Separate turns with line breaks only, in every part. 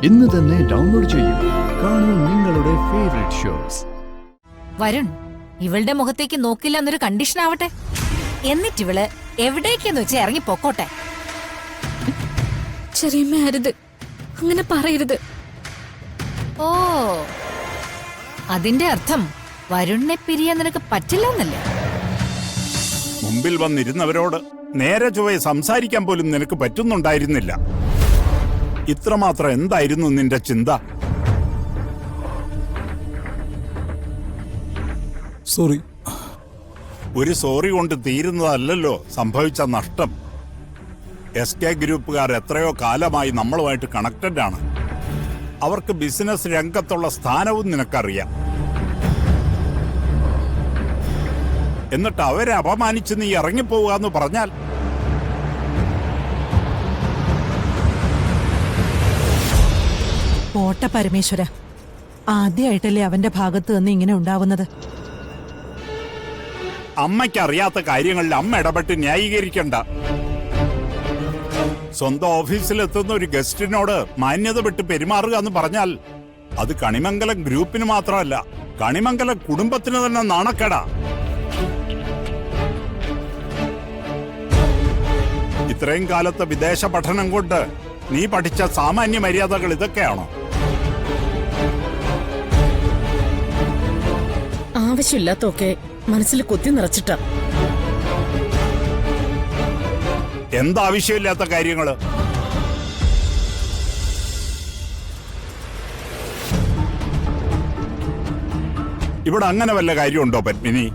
ഇന്ന് തന്നെ ഡൗൺലോഡ് ചെയ്യൂ. കാണൂ നിങ്ങളുടെ ഫേവറേറ്റ് ഷോസ്.
വരുൺ, ഇവളുടെ മുഖത്തേക്ക് നോക്കില്ല എന്നൊരു കണ്ടീഷൻ ആവട്ടെ. എന്നിട്ട് ഇവള് എവിടേക്കെന്ന് വെച്ച് ഇറങ്ങി പൊക്കോട്ടെ.
ചെറിയമ്മ അരുത്, അങ്ങനെ പറയരുത്.
ഓ, അതിന്റെ അർത്ഥം വരുണിനെ പിരിയാൻ നിനക്ക് പറ്റില്ലെന്നല്ലേ?
മുമ്പിൽ വന്നിരുന്നവരോട് നേരെ ചൊവ്വയെ സംസാരിക്കാൻ പോലും നിനക്ക് പറ്റുന്നുണ്ടായിരുന്നില്ല. ഇത്രമാത്രം എന്തായിരുന്നു നിന്റെ ചിന്ത?
സോറി.
ഒരു സോറി കൊണ്ട് തീരുന്നതല്ലല്ലോ സംഭവിച്ച നഷ്ടം. SK ഗ്രൂപ്പുകാർ എത്രയോ കാലമായി നമ്മളുമായിട്ട് കണക്റ്റഡ് ആണ്. അവർക്ക് ബിസിനസ് രംഗത്തുള്ള സ്ഥാനവും നിനക്കറിയാം. എന്നിട്ട് അവരെ അപമാനിച്ച് നീ ഇറങ്ങിപ്പോവുക പറഞ്ഞാൽ
പോട്ട പരമേശ്വര, ആദ്യമായിട്ടല്ലേ അവന്റെ ഭാഗത്ത് നിന്ന് ഇങ്ങനെ ഉണ്ടാവുന്നത്.
അമ്മയ്ക്കറിയാത്ത കാര്യങ്ങളിൽ അമ്മ ഇടപെട്ട് ന്യായീകരിക്കണ്ട. സ്വന്തം ഓഫീസിലെത്തുന്ന ഒരു ഗസ്റ്റിനോട് മാന്യത വിട്ട് പെരുമാറുക എന്ന് പറഞ്ഞാൽ അത് കണിമംഗലം ഗ്രൂപ്പിന് മാത്രമല്ല, കണിമംഗലം കുടുംബത്തിന് തന്നെ നാണക്കേടാ. ഇത്രയും കാലത്തെ വിദേശ പഠനം കൊണ്ട് നീ പഠിച്ച സാമാന്യ മര്യാദകൾ ഇതൊക്കെയാണോ?
ആവശ്യമില്ലാത്തൊക്കെ മനസ്സിൽ കുത്തി നിറച്ചിട്ട.
എന്താവശ്യമില്ലാത്ത കാര്യങ്ങള്? ഇവിടെ അങ്ങനെ വല്ല കാര്യമുണ്ടോ പത്മിനി?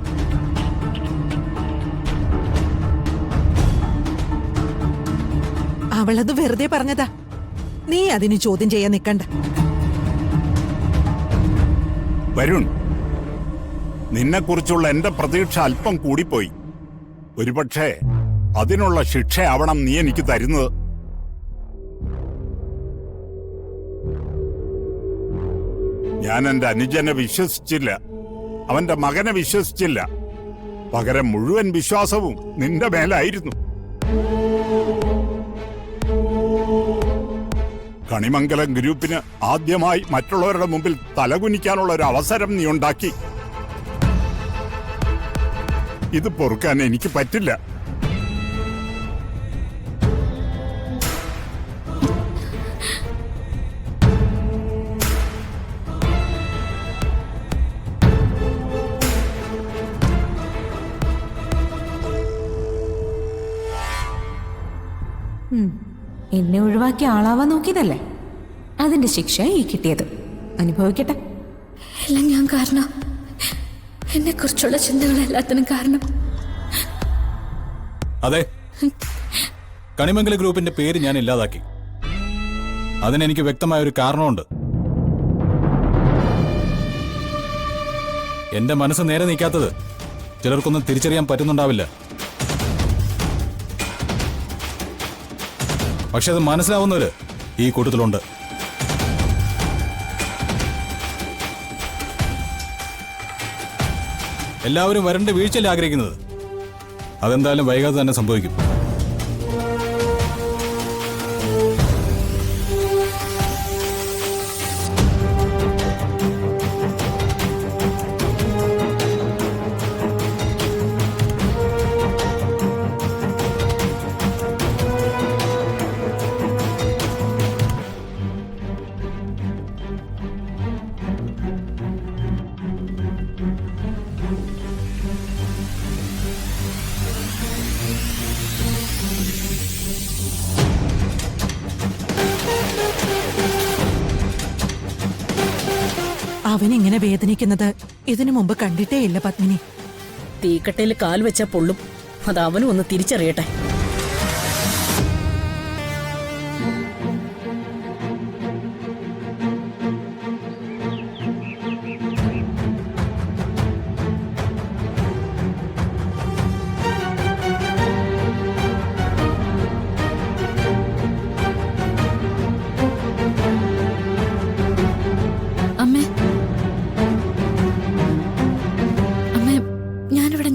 അവളത് വെറുതെ പറഞ്ഞതാ. നീ അതിന് ചോദ്യം ചെയ്യാൻ നിൽക്കണ്ട.
വരുൺ, നിന്നെക്കുറിച്ചുള്ള എന്റെ പ്രതീക്ഷ അല്പം കൂടിപ്പോയി. ഒരുപക്ഷെ അതിനുള്ള ശിക്ഷയാവണം നീ എനിക്ക് തരുന്നത്. ഞാൻ എന്റെ അനുജനെ വിശ്വസിച്ചില്ല, അവന്റെ മകനെ വിശ്വസിച്ചില്ല. പകരം മുഴുവൻ വിശ്വാസവും നിന്റെ മേലായിരുന്നു. കണിമംഗലം ഗ്രൂപ്പിന് ആദ്യമായി മറ്റുള്ളവരുടെ മുമ്പിൽ തലകുനിക്കാനുള്ള ഒരു അവസരം നീ ഉണ്ടാക്കി. ഇത് പൊറുക്കാൻ എനിക്ക് പറ്റില്ല.
എന്നെ ഒഴിവാക്കി ആളാവാൻ നോക്കിയതല്ലേ, അതിന്റെ ശിക്ഷ ഈ കിട്ടിയത്. അനുഭവിക്കട്ടെ. എല്ലാം ഞാൻ കാരണം, എന്നെ കുറിച്ചുള്ള ചിന്തകളെല്ലാത്തിനും കാരണം.
അതെ, കണിമംഗല ഗ്രൂപ്പിന്റെ പേര് ഞാൻ ഇല്ലാതാക്കി. അതിനെനിക്ക് വ്യക്തമായ ഒരു കാരണമുണ്ട്. എന്റെ മനസ്സ് നേരെ നീക്കാത്തത് ചിലർക്കൊന്നും തിരിച്ചറിയാൻ പറ്റുന്നുണ്ടാവില്ല. പക്ഷെ അത് മനസ്സിലാവുന്നവര് ഈ കൂട്ടത്തിലുണ്ട്. എല്ലാവരും വരണ്ട വീഴ്ചയല്ലേ ആഗ്രഹിക്കുന്നത്. അതെന്തായാലും വൈകാതെ തന്നെ സംഭവിക്കും.
അവനിങ്ങനെ വേദനിക്കുന്നത് ഇതിനു മുമ്പ് കണ്ടിട്ടേ ഇല്ല പത്മിനി.
തീക്കട്ടയിൽ കാൽ വെച്ചാ പൊള്ളും. അത് അവനും ഒന്ന് തിരിച്ചറിയട്ടെ.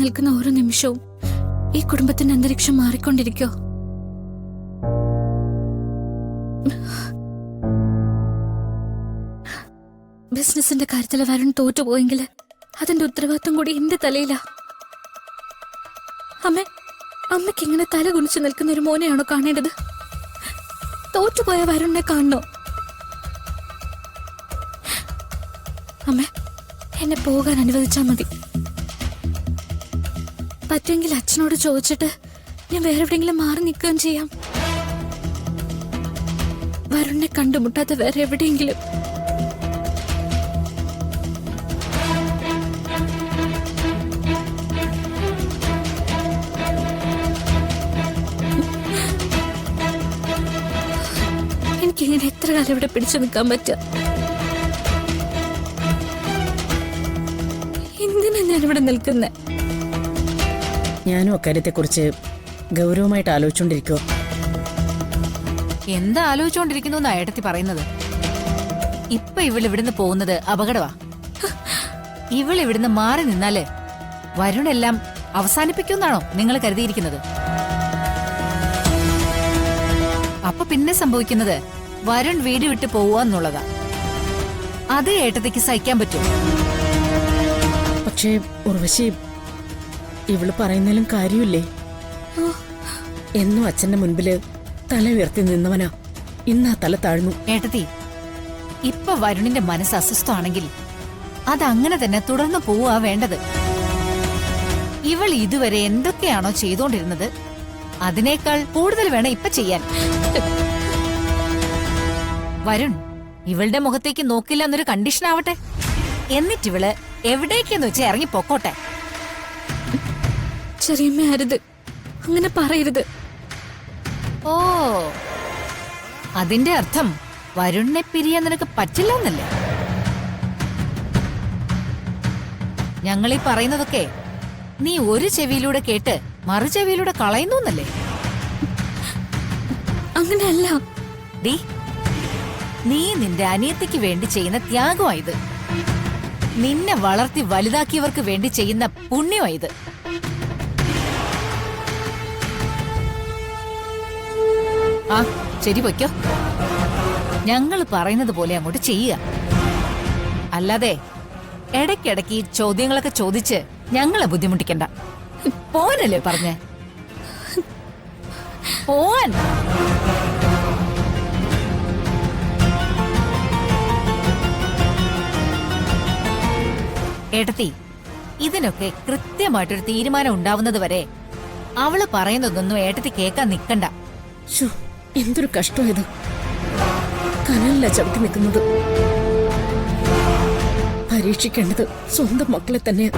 നിൽക്കുന്ന ഓരോ നിമിഷവും ഈ കുടുംബത്തിന്റെ അന്തരീക്ഷം മാറിക്കൊണ്ടിരിക്കോ. ബിസിനസിന്റെ കാര്യത്തിൽ വരുൺ തോറ്റുപോയെങ്കിൽ അതിന്റെ ഉത്തരവാദിത്വം കൂടി എന്റെ തലയിലാ. അമ്മയ്ക്ക് ഇങ്ങനെ തല കുനിച്ചു നിൽക്കുന്ന ഒരു മോനെയാണോ കാണേണ്ടത്? തോറ്റുപോയ വരുണിനെ കാണണോ? അമ്മ, എന്നെ പോകാൻ അനുവദിച്ചാൽ മതി. പറ്റുമെങ്കിൽ അച്ഛനോട് ചോദിച്ചിട്ട് ഞാൻ വേറെ എവിടെയെങ്കിലും മാറി നിൽക്കുകയും ചെയ്യാം. വരുണിനെ കണ്ടുമുട്ടാതെ വേറെ എവിടെയെങ്കിലും. എനിക്കിങ്ങനെ എത്ര കാലം ഇവിടെ പിടിച്ചു നിൽക്കാൻ പറ്റുക? എന്തിനാ ഞാനിവിടെ നിൽക്കുന്നേ?
ഞാനും അക്കാര്യത്തെക്കുറിച്ച് ഗൗരവമായിട്ട് ആലോചിച്ചുകൊണ്ടിരിക്കുവോ.
എന്താ ആലോചിച്ചുകൊണ്ടിരിക്കുന്നു എന്നാ ഏട്ടത്തി പറയുന്നത്? ഇപ്പൊ ഇവിടുന്ന് പോകുന്നത് അപകടമാ. ഇവിടുന്ന് മാറി നിന്നാല് വരുണെല്ലാം അവസാനിപ്പിക്കുമെന്നാണോ നിങ്ങൾ കരുതിയിരിക്കുന്നത്? അപ്പൊ പിന്നെ സംഭവിക്കുന്നത് വരുൺ വീട് വിട്ട് പോവാന്നുള്ളതാ. അത് ഏട്ടത്തിക്ക് സഹിക്കാൻ പറ്റുമോ?
പക്ഷേ ഉർവശി, ഇവള് പറയുന്നതിലും കാര്യമില്ലേ? എന്നും അച്ഛന്റെ മുൻപില് തല ഉയർത്തി നിന്നവനാ ഇന്നാ തല താഴ്ന്നു.
ഏട്ടത്തി, ഇപ്പൊ വരുണിന്റെ മനസ്സ് അസ്വസ്ഥമാണെങ്കിൽ അതങ്ങനെ തന്നെ തുടർന്ന് പോവാ വേണ്ടത്. ഇവൾ ഇതുവരെ എന്തൊക്കെയാണോ ചെയ്തോണ്ടിരുന്നത് അതിനേക്കാൾ കൂടുതൽ വേണം ഇപ്പൊ ചെയ്യാൻ. വരുൺ ഇവളുടെ മുഖത്തേക്ക് നോക്കില്ല എന്നൊരു കണ്ടീഷൻ ആവട്ടെ. എന്നിട്ടിവള് എവിടേക്കെന്ന് വെച്ച് ഇറങ്ങി പൊക്കോട്ടെ.
ചെറിയമ്മ അരുത്, അങ്ങനെ പറയരുത്.
ഓ, അതിന്റെ അർത്ഥം വരുണിനെ പിരിയാൻ നിനക്ക് പറ്റില്ല എന്നല്ലേ? ഞങ്ങളീ പറയുന്നതൊക്കെ നീ ഒരു ചെവിയിലൂടെ കേട്ട് മറു ചെവിയിലൂടെ കളയുന്നു എന്നല്ലേ?
അങ്ങനെയല്ല.
ഡി, നീ നിന്റെ അനിയത്തിക്ക് വേണ്ടി ചെയ്യുന്ന ത്യാഗമായത്. നിന്നെ വളർത്തി വലുതാക്കിയവർക്ക് വേണ്ടി ചെയ്യുന്ന പുണ്യമായത്. ആ ശരി, പൊയ്ക്കോ. ഞങ്ങൾ പറയുന്നത് പോലെ അങ്ങോട്ട് ചെയ്യുക. അല്ലാതെ ഇടയ്ക്കിടയ്ക്ക് ഈ ചോദ്യങ്ങളൊക്കെ ചോദിച്ച് ഞങ്ങളെ ബുദ്ധിമുട്ടിക്കണ്ട. പോവാനല്ലേ പറഞ്ഞേ? പോവാൻ. ഏട്ടത്തി, ഇതിനൊക്കെ കൃത്യമായിട്ടൊരു തീരുമാനം ഉണ്ടാവുന്നത് വരെ അവള് പറയുന്നതൊന്നും ഏട്ടത്തി കേൾക്കാൻ നിക്കണ്ട.
ശോ, എന്തൊരു കഷ്ടമായത്. കനലില്ല ചവിട്ടി നിൽക്കുന്നത്. പരീക്ഷിക്കേണ്ടത് സ്വന്തം മക്കളെ തന്നെയാ.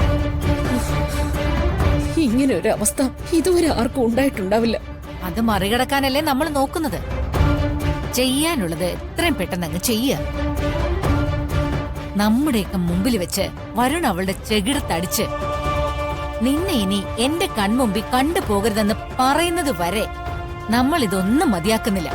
ഇങ്ങനെ ഒരു അവസ്ഥ ഇതുവരെ ആർക്കും ഉണ്ടായിട്ടുണ്ടാവില്ല.
അത് മറികടക്കാനല്ലേ നമ്മൾ നോക്കുന്നത്. ചെയ്യാനുള്ളത് എത്രയും പെട്ടെന്ന് അങ്ങ് ചെയ്യുക. നമ്മുടെയൊക്കെ മുമ്പിൽ വെച്ച് വരുൺ അവളുടെ ചെകിടത്തടിച്ച് നിന്നെ ഇനി എന്റെ കൺമുമ്പിൽ കണ്ടുപോകരുതെന്ന് പറയുന്നത് വരെ നമ്മൾ ഇതൊന്നും മതിയാക്കുന്നില്ല.